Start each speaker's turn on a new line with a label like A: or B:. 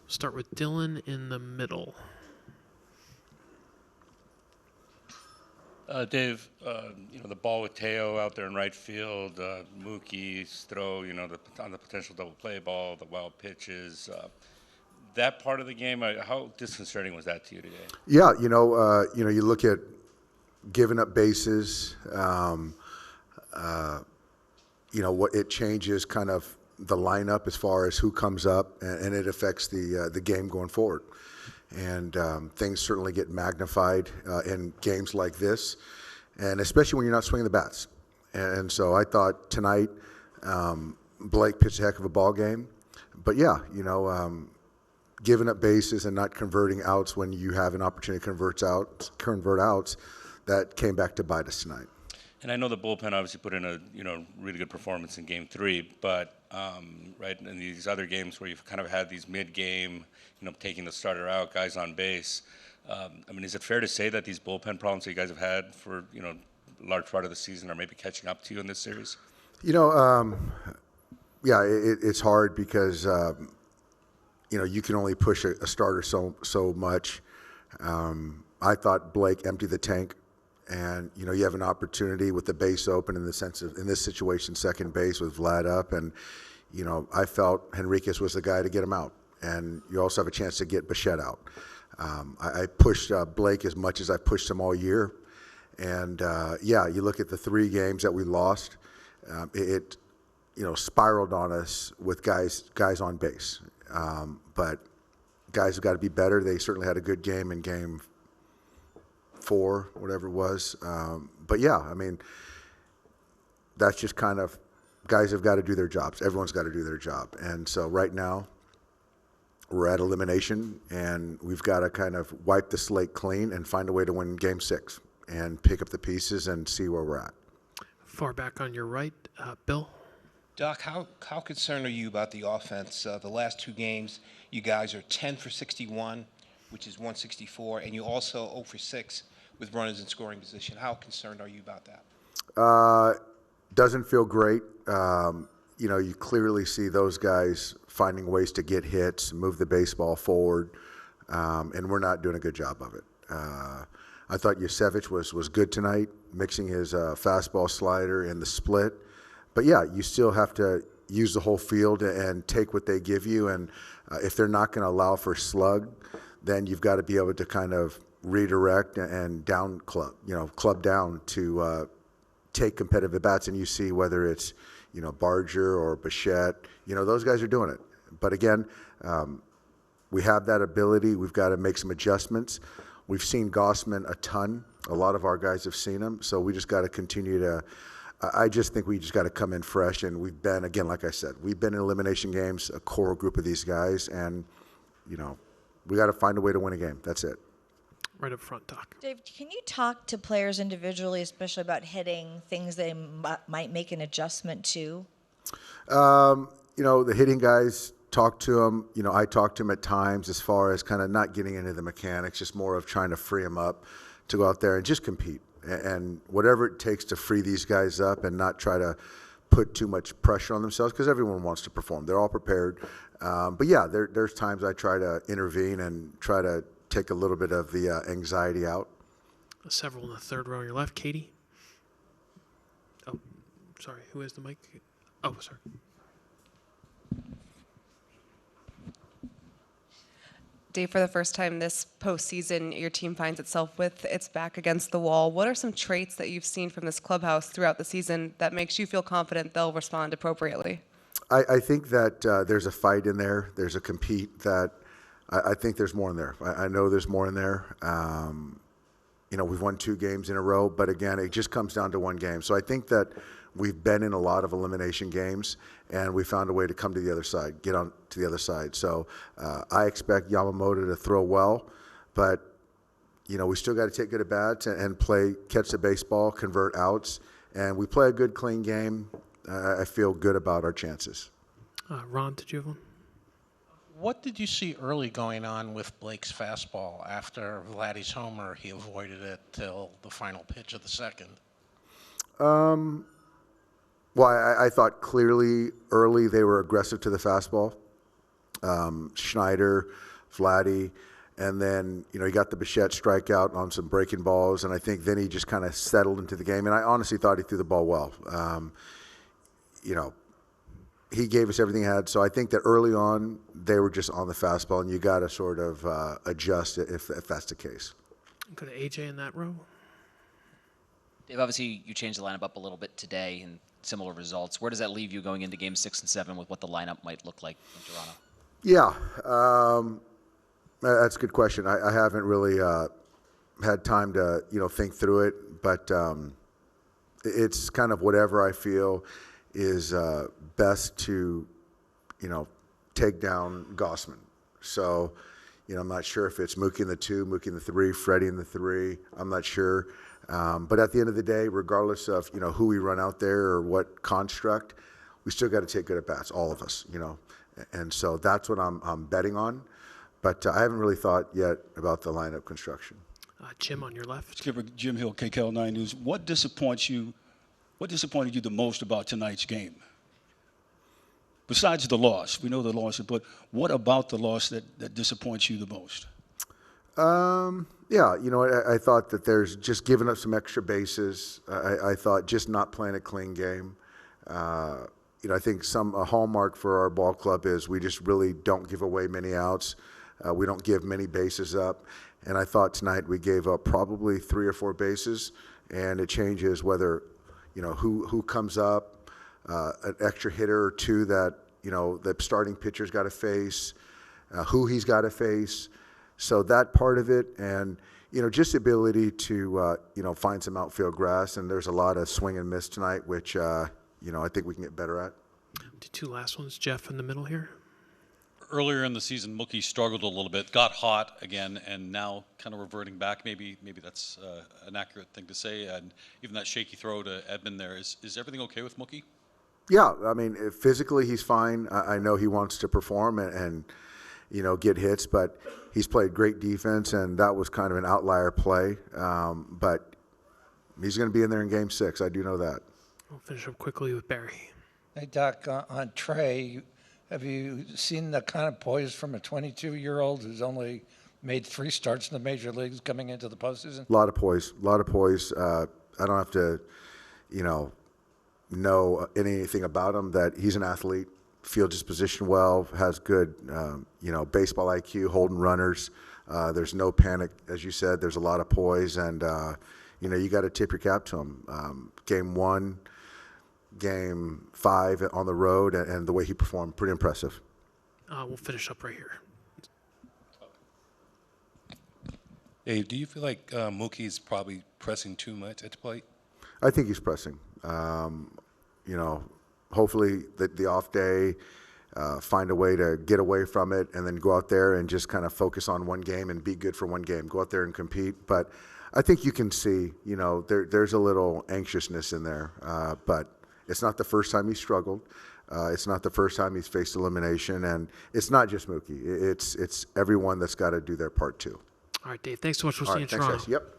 A: Start with Dylan in the middle.
B: Dave, the ball with Teo out there in right field, Mookie's throw, on the potential double play ball, the wild pitches, that part of the game, how disconcerting was that to you today?
C: Yeah, you look at giving up bases. What it changes kind of the lineup as far as who comes up, and it affects the game going forward. And things certainly get magnified in games like this, and especially when you're not swinging the bats. And so I thought tonight Blake pitched a heck of a ball game. But yeah, giving up bases and not converting outs when you have an opportunity to convert outs, that came back to bite us tonight.
B: And I know the bullpen obviously put in a really good performance in Game 3, but right in these other games where you've kind of had these mid-game, taking the starter out, guys on base. Is it fair to say that these bullpen problems that you guys have had for a large part of the season are maybe catching up to you in this series?
C: Yeah, it's hard because you can only push a starter so much. I thought Blake emptied the tank. And, you have an opportunity with the base open in the sense of, in this situation, second base with Vlad up. And, I felt Henriquez was the guy to get him out. And you also have a chance to get Bichette out. I pushed Blake as much as I pushed him all year. And, you look at the 3 games that we lost, it spiraled on us with guys on base. But guys have got to be better. They certainly had a good game in Game 4, whatever it was. But yeah, that's just kind of, guys have got to do their jobs. Everyone's got to do their job. And so right now we're at elimination, and we've got to kind of wipe the slate clean and find a way to win Game 6 and pick up the pieces and see where we're at.
A: Far back on your right, Bill.
D: Doc, how concerned are you about the offense? The last 2 games, you guys are 10 for 61, which is 164, and you also 0 for 6 with runners in scoring position. How concerned are you about that?
C: Doesn't feel great. You clearly see those guys finding ways to get hits, move the baseball forward, and we're not doing a good job of it. I thought Yusevich was good tonight, mixing his fastball slider and the split. But yeah, you still have to use the whole field and take what they give you. And if they're not going to allow for slug, then you've got to be able to kind of redirect and down club down to take competitive at bats. And you see whether it's, Barger or Bichette, those guys are doing it. But again, we have that ability. We've got to make some adjustments. We've seen Gossman a ton. A lot of our guys have seen him. So we just got to continue to, I just think we just got to come in fresh. And we've been, again, like I said, we've been in elimination games, a core group of these guys. And, we got to find a way to win a game. That's it.
A: Right up front, Doc.
E: Dave, can you talk to players individually, especially about hitting, things they might make an adjustment to?
C: The hitting guys, talk to them. I talk to them at times as far as kind of not getting into the mechanics, just more of trying to free them up to go out there and just compete. And whatever it takes to free these guys up and not try to put too much pressure on themselves, because everyone wants to perform. They're all prepared. But yeah, there's times I try to intervene and try to take a little bit of the anxiety out.
A: Several in the third row on your left. Katie? Oh, sorry. Who has the mic? Oh, sorry.
F: Dave, for the first time this postseason, your team finds itself with its back against the wall. What are some traits that you've seen from this clubhouse throughout the season that makes you feel confident they'll respond appropriately?
C: I think that there's a fight in there. There's a compete that I think there's more in there. I know there's more in there. We've won 2 games in a row, but again, it just comes down to one game. So I think that we've been in a lot of elimination games, and we found a way to come to the other side, get on to the other side. So I expect Yamamoto to throw well, but we still got to take good at bats and play, catch the baseball, convert outs, and we play a good, clean game. I feel good about our chances.
A: Ron, did you have one?
G: What did you see early going on with Blake's fastball? After Vladdy's homer, he avoided it till the final pitch of the second.
C: Well, I thought clearly early they were aggressive to the fastball. Schneider, Vladdy, and then, you got the Bichette strikeout on some breaking balls, and I think then he just kind of settled into the game, and I honestly thought he threw the ball well. He gave us everything he had, so I think that early on they were just on the fastball, and you got to sort of adjust it if that's the case.
A: Go to AJ in that row.
H: Dave, obviously you changed the lineup up a little bit today and similar results. Where does that leave you going into Game 6 and 7 with what the lineup might look like in Toronto?
C: Yeah, that's a good question. I haven't really had time to think through it, but it's kind of whatever I feel is best to take down Gossman. So I'm not sure if it's Mookie in the 2, Mookie in the 3, Freddie in the 3. I'm not sure. But at the end of the day, regardless of who we run out there or what construct, we still got to take good at bats, all of us. And so that's what I'm betting on. But I haven't really thought yet about the lineup construction.
A: Jim on your left.
I: Skipper Jim Hill, KKL 9 News. What disappointed you the most about tonight's game? Besides the loss, we know the loss, but what about the loss that disappoints you the most?
C: Yeah, I thought that there's just giving up some extra bases. I thought just not playing a clean game. I think a hallmark for our ball club is we just really don't give away many outs. We don't give many bases up. And I thought tonight we gave up probably 3 or 4 bases, and it changes whether, who comes up, an extra hitter or 2 that, the starting pitcher's got to face, who he's got to face. So that part of it, and, just the ability to, find some outfield grass. And there's a lot of swing and miss tonight, which, I think we can get better at.
A: The 2 last ones, Jeff in the middle here.
J: Earlier in the season, Mookie struggled a little bit, got hot again, and now kind of reverting back. Maybe that's an accurate thing to say. And even that shaky throw to Edman there, is everything okay with Mookie?
C: Yeah, I mean, physically he's fine. I know he wants to perform and get hits, but he's played great defense, and that was kind of an outlier play. But he's going to be in there in Game 6. I do know that.
A: We'll finish up quickly with Barry.
K: Hey, Doc, on Trey, have you seen the kind of poise from a 22-year-old who's only made 3 starts in the major leagues coming into the postseason?
C: A lot of poise. I don't have to, know anything about him, that he's an athlete, fields his position well, has good, baseball IQ, holding runners. There's no panic, as you said. There's a lot of poise, and, you got to tip your cap to him. Game 1, Game 5 on the road, and the way he performed, pretty impressive.
A: We'll finish up right here.
L: Dave, do you feel like Mookie's probably pressing too much at the plate?
C: I think he's pressing. Hopefully the off day, find a way to get away from it and then go out there and just kind of focus on one game and be good for one game. Go out there and compete. But I think you can see, there's a little anxiousness in there. But it's not the first time he's struggled. It's not the first time he's faced elimination. And it's not just Mookie. It's everyone that's got to do their part too.
A: All right, Dave. Thanks so much for
C: All
A: seeing
C: right,
A: Toronto.
C: thanks, guys. Yep.